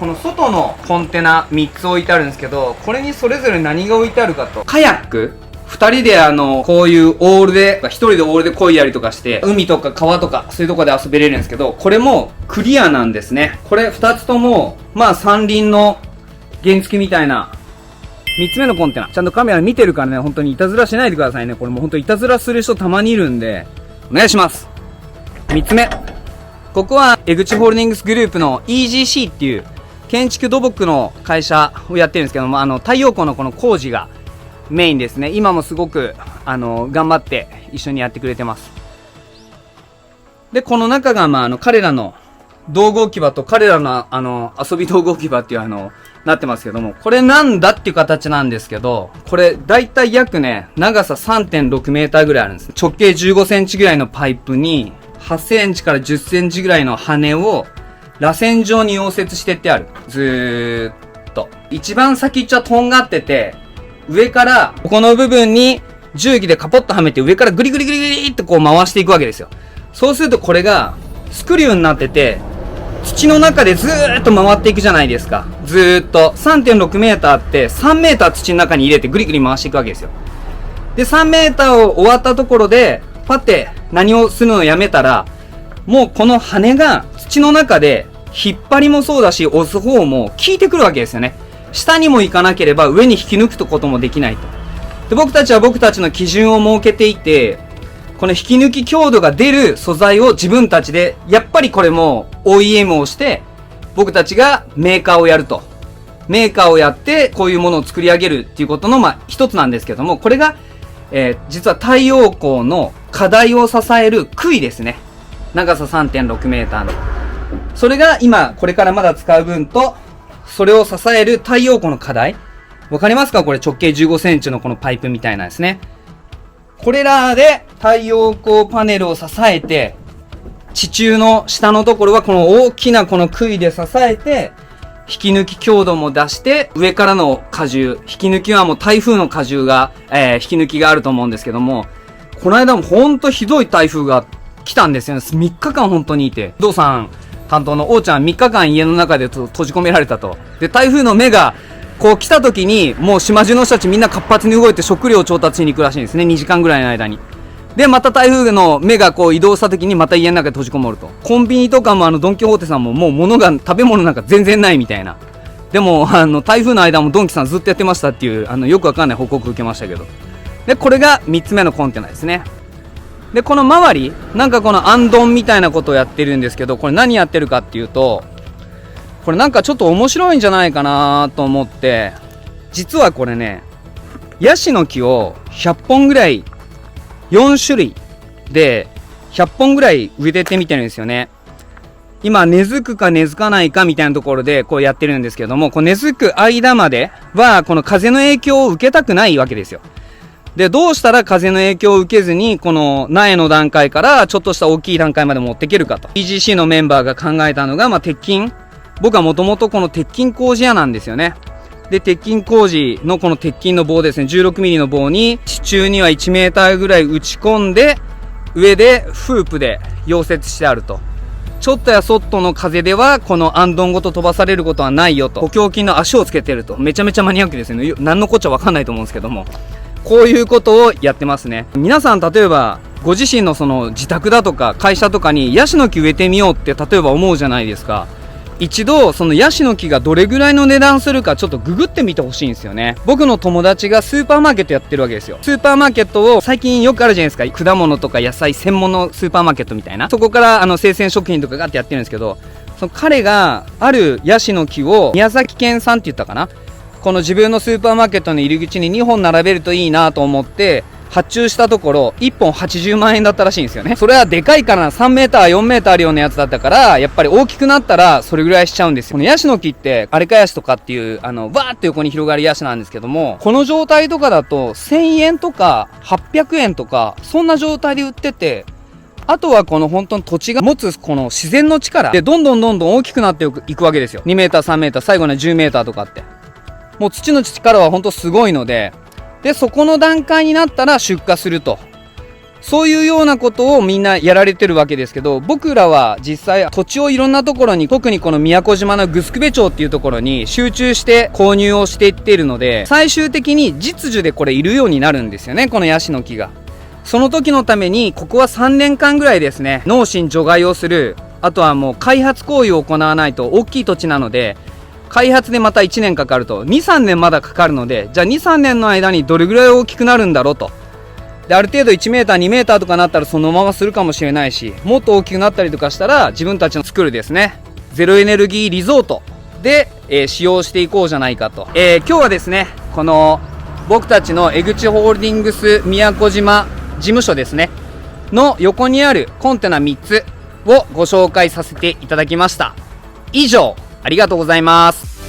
この外のコンテナ3つ置いてあるんですけど、これにそれぞれ何が置いてあるかと、カヤック2人でこういうオールで、1人でオールで漕いだりとかして、海とか川とかそういうとこで遊べれるんですけど、これもクリアなんですね。これ2つとも、まあ三輪の原付みたいな。3つ目のコンテナ。ちゃんとカメラ見てるからね、本当にいたずらしないでくださいね。これもう本当にいたずらする人たまにいるんで、お願いします。3つ目。ここは江口ホールディングスグループの EGC っていう建築土木の会社をやってるんですけども、太陽光のこの工事がメインですね。今もすごく、頑張って一緒にやってくれてます。で、この中が、彼らの道具置き場と彼らの、遊び道具置き場っていうなってますけども、これなんだっていう形なんですけど、これ、だいたい約ね、長さ 3.6 メーターぐらいあるんです。直径15センチぐらいのパイプに、8センチから10センチぐらいの羽を、螺旋状に溶接してってある。ずーっと。一番先っちょはとんがってて、上から、ここの部分に重機でカポッとはめて上からグリグリグリグリってこう回していくわけですよ。そうするとこれがスクリューになってて、土の中でずーっと回っていくじゃないですか。ずーっと。3.6 メーターって3メーター土の中に入れてグリグリ回していくわけですよ。で、3メーターを終わったところで、パって何をするのをやめたら、もうこの羽が土の中で引っ張りもそうだし、押す方も効いてくるわけですよね。下にも行かなければ上に引き抜くこともできないと。で、僕たちは僕たちの基準を設けていて、この引き抜き強度が出る素材を自分たちで、やっぱりこれも OEM をして、僕たちがメーカーをやると。メーカーをやって、こういうものを作り上げるっていうことの、一つなんですけども、これが、実は太陽光の課題を支える杭ですね。長さ 3.6 メーターの。それが今、これからまだ使う分と、それを支える太陽光の課題。わかりますか？これ直径15センチのこのパイプみたいなんですね。これらで太陽光パネルを支えて、地中の下のところはこの大きなこの杭で支えて、引き抜き強度も出して、上からの荷重、引き抜きはもう台風の荷重が、引き抜きがあると思うんですけども、この間もほんとひどい台風が来たんですよね。3日間本当にいて。不動産担当の王ちゃん3日間家の中で閉じ込められたと。で、台風の目がこう来た時に、もう島中の人たちみんな活発に動いて食料を調達しに行くらしいんですね。2時間ぐらいの間に。で、また台風の目がこう移動した時にまた家の中で閉じこもると。コンビニとかもドンキホーテさんももう食べ物なんか全然ないみたいな。でも、台風の間もドンキさんずっとやってましたっていう、よくわかんない報告受けましたけど。で、これが3つ目のコンテナですね。で、この周り、なんかこのアンドンみたいなことをやってるんですけど、これ何やってるかっていうと、これなんかちょっと面白いんじゃないかなと思って、実はこれね、ヤシの木を100本ぐらい、4種類で100本ぐらい植えてみてるんですよね。今、根付くか根付かないかみたいなところでこうやってるんですけども、こう根付く間までは、この風の影響を受けたくないわけですよ。で、どうしたら風の影響を受けずに、この苗の段階からちょっとした大きい段階まで持っていけるかと。EGC のメンバーが考えたのが、鉄筋。僕はもともとこの鉄筋工事屋なんですよね。で、鉄筋工事のこの鉄筋の棒ですね、16ミリの棒に、地中には1メーターぐらい打ち込んで、上でフープで溶接してあると。ちょっとやそっとの風では、このアンドンごと飛ばされることはないよと。補強筋の足をつけてると。めちゃめちゃマニアックですよね。何のこっちゃわかんないと思うんですけども。こういうことをやってますね。皆さん例えば、ご自身のその自宅だとか会社とかにヤシの木植えてみようって例えば思うじゃないですか。一度そのヤシの木がどれぐらいの値段するかちょっとググってみてほしいんですよね。僕の友達がスーパーマーケットやってるわけですよ。スーパーマーケットを最近よくあるじゃないですか。果物とか野菜専門のスーパーマーケットみたいな。そこから生鮮食品とかガってやってるんですけど、その彼があるヤシの木を宮崎県産って言ったかな。この自分のスーパーマーケットの入り口に2本並べるといいなと思って発注したところ1本80万円だったらしいんですよね。それはでかいから3メーター4メーターあるようなやつだったから、やっぱり大きくなったらそれぐらいしちゃうんですよ。このヤシの木ってアレカヤシとかっていうバーッと横に広がるヤシなんですけども、この状態とかだと1000円とか800円とかそんな状態で売ってて、あとはこの本当に土地が持つこの自然の力でどんどん大きくなっていくわけですよ。2メーター3メーター最後には10メーターとかって。もう土の力は本当すごいので、で、そこの段階になったら出荷するとそういうようなことをみんなやられてるわけですけど、僕らは実際土地をいろんなところに、特にこの宮古島のグスクベ町っていうところに集中して購入をしていっているので、最終的に実需でこれいるようになるんですよね、このヤシの木が。その時のためにここは3年間ぐらいですね、農心除害をする、あとはもう開発行為を行わないと、大きい土地なので開発でまた1年かかると、2、3年まだかかるので、じゃあ2、3年の間にどれぐらい大きくなるんだろうと。で、ある程度1メーター、2メーターとかなったらそのままするかもしれないし、もっと大きくなったりとかしたら、自分たちの作るですね、ゼロエネルギーリゾートで、使用していこうじゃないかと。今日はですね、この僕たちの江口ホールディングス宮古島事務所ですね、の横にあるコンテナ3つをご紹介させていただきました。以上、ありがとうございます。